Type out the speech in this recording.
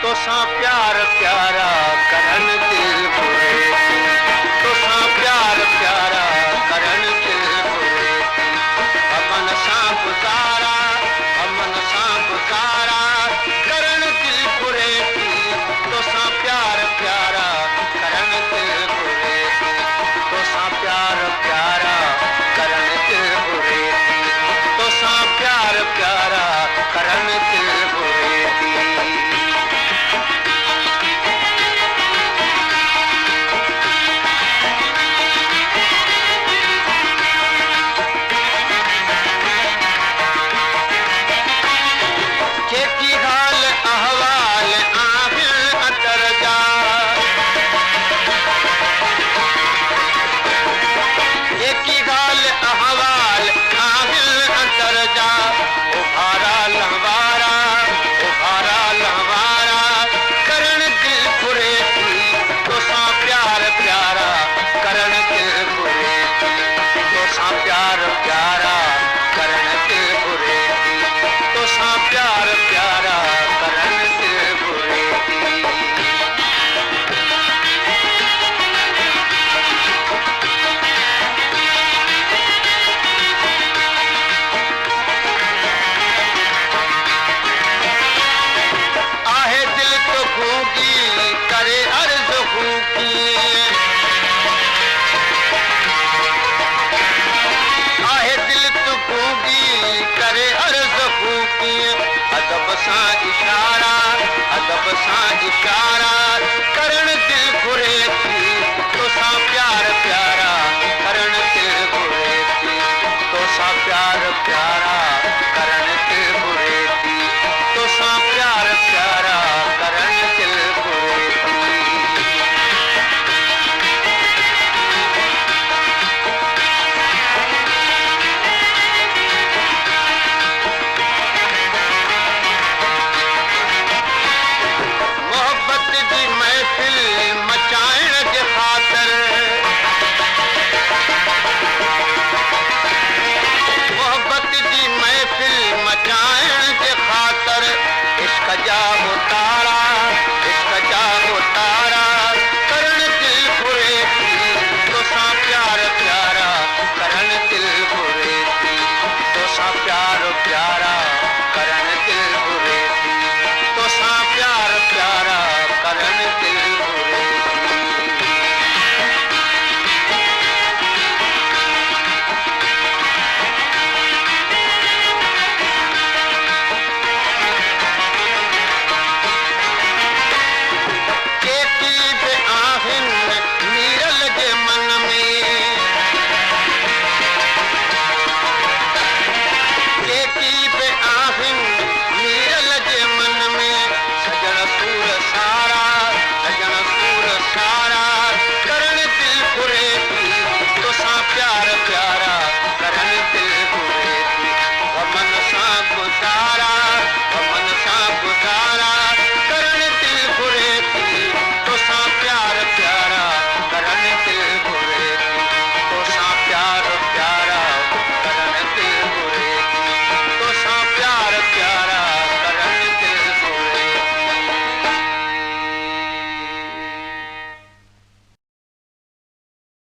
तोसां प्यार प्यारा करन दिल बुरे तोसां प्यार प्यारा करन दिल बुरे अमन सां गुजारा करन दिल बुरे तोसां प्यार प्यारा करन दिल बुरे तोसां प्यार प्यारा करन दिल बुरे तोसां प्यार प्यारा करन दिल बुरे इशारा करण दिल घुरे थी तोसां प्यार प्यारा करण दिल घुरे थी तोसां प्यार प्यारा